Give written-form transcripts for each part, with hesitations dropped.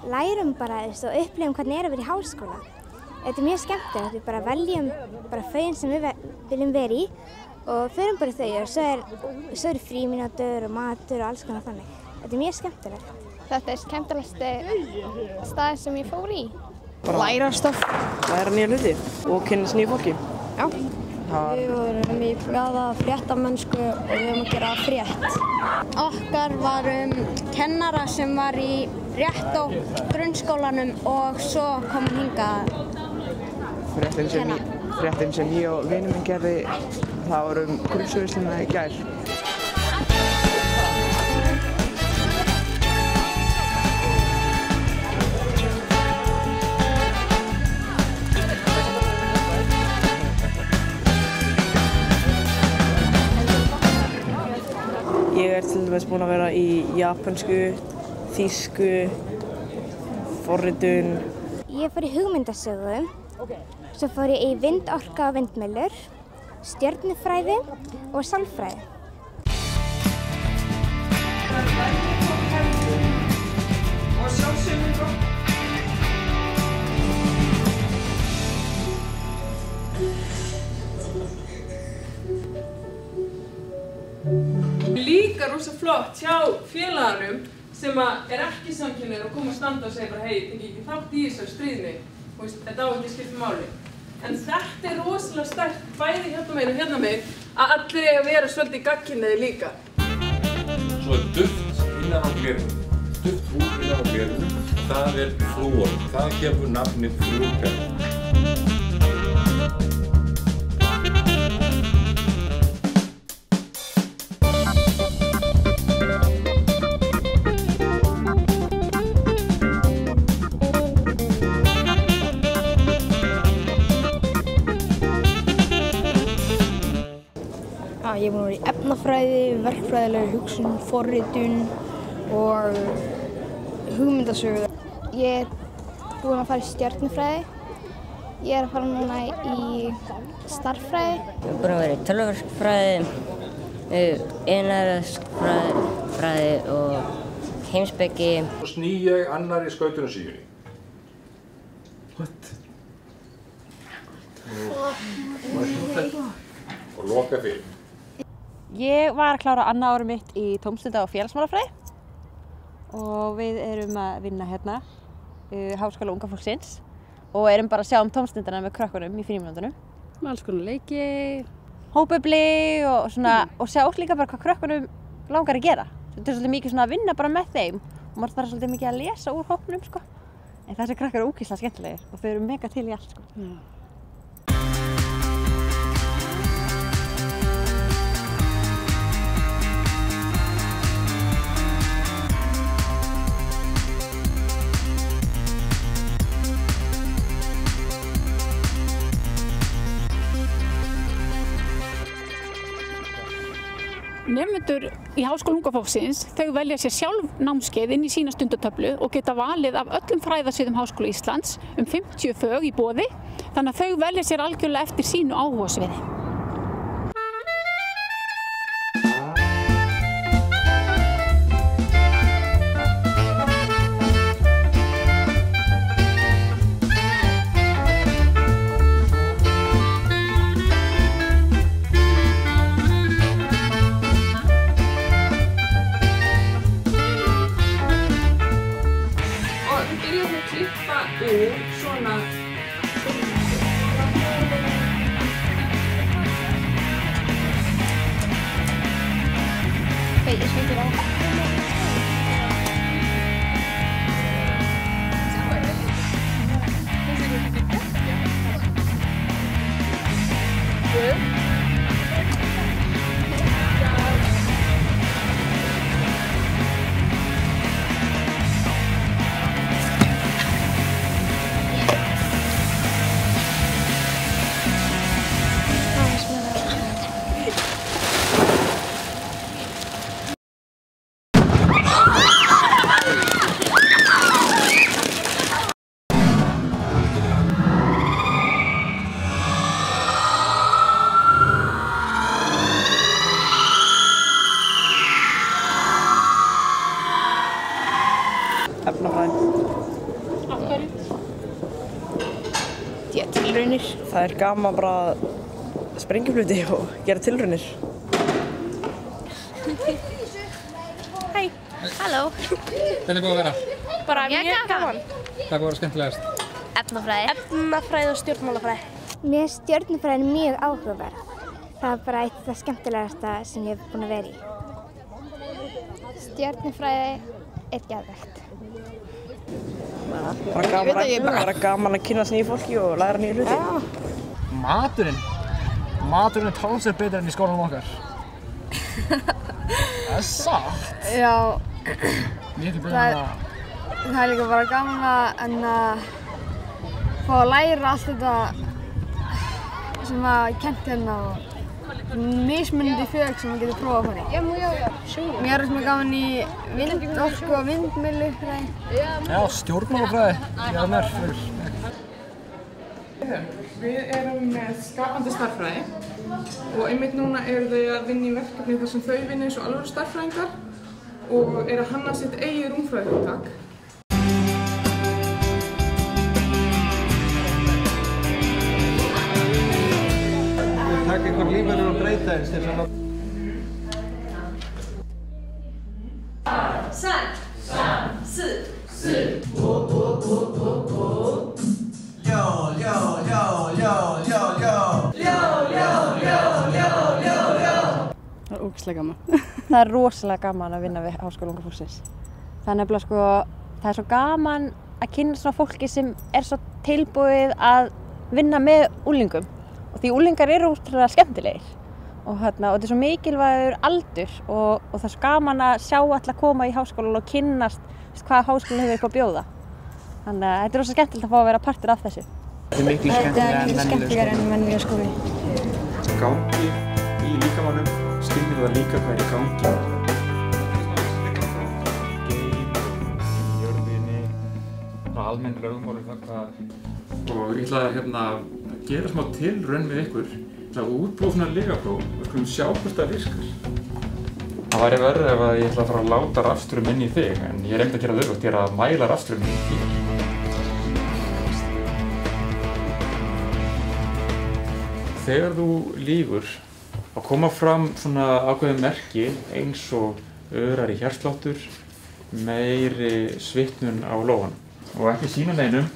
lærum bara og upplifum hvernig er að vera í háskóla. Þetta er mjög skemmtilegt, við bara veljum fögin sem við viljum vera í og förum bara í þau og svo eru frímínútur og matur og alls konar þannig. Þetta er mjög skemmtilegt. Þetta er skemmtilegasti staður sem ég fór í. Læra stöff, læra nýja hluti og kynnast nýju fólki. Já. Við vorum í fréttamennsku og við vorum að gera frétt. Okkar var kennara sem var í rétt á grunnskólanum og svo kom hingað Fréttin sem ég og vinur minn gerði, það var grunnskólaveissluna í gær. Ég til dæmis búinn að vera í japansku, þýsku, forritun. Ég fór í hugmyndasögu, svo fór ég í vindorka og vindmyllur, stjörnufræði og sálfræði. Líka rosa flott hjá félaganum sem ekki samkynhneigður og koma að standa og segja bara hei, tek ekki þátt í þessari stríðni, þetta á ekki að skipta máli. En þetta er rosalega sterkt, bæði hérna megin og hérna megin, að allir eiga að vera svolítið gagnkynhneigðir líka. Svo duft innan á glerinu, duft úr innan á glerinu, það er flúor, það gefur nafnið flúorpenna. Ég er búinn að vera í efnafræði, verkfræðilegri hugsun, forritun og hugmyndasögu. Ég er búinn að fara í stjörnufræði. Ég er að fara núna í stærðfræði. Ég er búinn að vera í tölvuverkfræði, iðnaðarfræði og heimspeki. Svo sný ég annarri skautunarsíunni. What? Og loka fyrir. Ég var að klára annað árið mitt í tómstunda- og félagsmálafræði og við erum að vinna hérna Háskóla unga fólksins og erum bara að sjá tómstundana með krökkunum í frímínútunum. Alls konar leiki, hópefli og svona og sjá líka bara hvað krökkunum langar að gera. Þetta er svolítið mikið svona að vinna bara með þeim og maður þarf svolítið mikið að lesa úr hópnum sko. En þessi krakkar eru ógeðslega skemmtilegir og þau eru mega til í allt sko. Nemendur í Háskóla unga fólksins, þau velja sér sjálf námskeið inn í sína stundatöflu og geta valið af öllum fræðasviðum Háskóla Íslands 50 fög í boði, þannig að þau velja sér algjörlega eftir sínu áhugasviði. Klippa úr svona Ég skilur á. Af hverju? Gera tilraunir. Það gaman bara að sprengja hluti og gera tilraunir. Hæ, halló. Hvernig búið að vera? Bara mjög gaman. Hvað búið að vera skemmtilegast? Efnafræði. Efnafræði og stjórnmálafræði. Mér finnst stjörnufræðin mjög áhugaverð. Það bara eitt af það skemmtilegasta sem ég hef búin að vera í. Stjörnufræði geðveikt. Bara gaman að kynnast nýju fólki og læra nýju hluti. Maturinn talsvert betur enn í skólanum okkar. Það satt. Já. Mikið betur en það. Það líka bara gaman að fá að læra allt þetta sem að kennt hérna og mismunandi fög sem maður getur prófað að fara í. Mér er gaman í vindorku og vindmyllufræði. Já, stjórnmálafræði. Ég er mér fyrir. Við erum með skapandi stærðfræði og einmitt núna eru þau að vinna í verkefni þar sem þau vinna eins og alvöru stærðfræðingar og eru að hanna sitt eigið rúmfræðihugtak. Takk einhvern lífverður og breyta eins til þess að Það er ógeðslega gaman. Það er rosalega gaman að vinna við Háskóla unga fólksins. Það er nefnilega sko, það er svo gaman að kynna svona fólki sem er svo tilbúið að vinna með úlingum. Og því úlingar eru útrúlega skemmtilegir. Og þetta er svo mikilvægur aldur og það er svo gaman að sjá alla koma í háskólan og kynnast hvað háskólinn hefur upp að bjóða. Þannig að þetta er rosa skemmtilegt að fá að vera partur af þessu. Þetta er miklu skemmtilegar en venjulegur skóli. Gangi í líkamannum, skilur það líka hvað er í gangi. Jörðinni, almenn lögmál það hvað. Og ég ætla að gera smá tilraun með ykkur. Ég ætla að útbúa svona lygapróf og skulum sjá hvort það virkar. Það væri verið ef ég ætla að fara að láta rafstraum inn í þig, en ég er ekkert að gera það öfugt, ég er að mæla rafstraum inn í þér. Þegar þú lýgur, þá koma fram svona ákveðin merki eins og örari hjartsláttur, meiri svitnun á lófanum. Og ekki sýna neinum,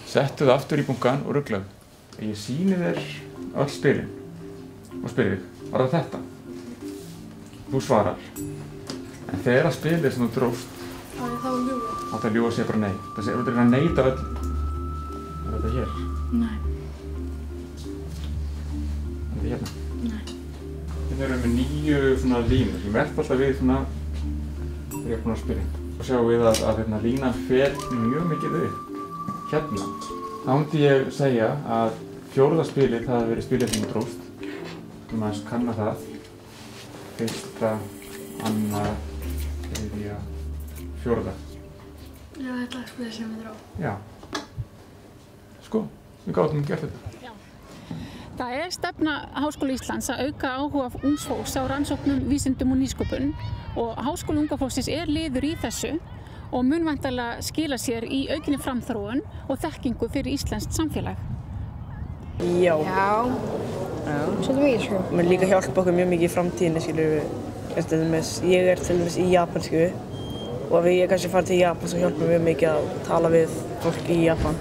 settu það aftur í bunkann og rugglaðu. Ég sýni þér öll spilin og spyrir þig, var það þetta? Þú svarar. En þegar spilið sem þú dróst, þá átt að ljúga sér bara nei. Það er að neita öll. Er þetta hér? Nei. Er þetta hérna? Nei. Hérna erum við 9 svona línur. Ég verð alltaf við svona, þegar ég er búinn að spila. Og sjáum við að línan fer mjög mikið upp. Hérna. Þá myndi ég segja að fjórða spilið, það hefði verið spilið sem þú dróst. Þú maður kanna það. Fyrsta, annað, þriðja, fjórða. Já, þetta er spilið sem við dró. Já. Sko, við gátum gert þetta. Það er stefna Háskóla Íslands að auka áhuga ungs fólks á rannsóknum, vísindum og nýsköpun og Háskóli unga fólksins er liður í þessu og mun væntanlega skila sér í aukinni framþróun og þekkingu fyrir íslenskt samfélag. Já. Svolítið mikið sko. Mun líka hjálpa okkur mjög mikið í framtíðinni, skilur við. Ég er til dæmis í japansku og ef ég kannski fara til Japan svo hjálpar mjög mikið að tala við fólk í Japan.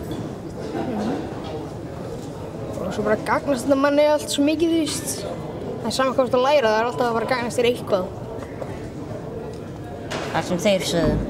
Og svo bara gagnast þetta manni allt svo mikið, þú veist. Það er saman hvað þú ert að læra, það er alltaf að fara að gagnast þér eitthvað. Það sem þeir sögðu.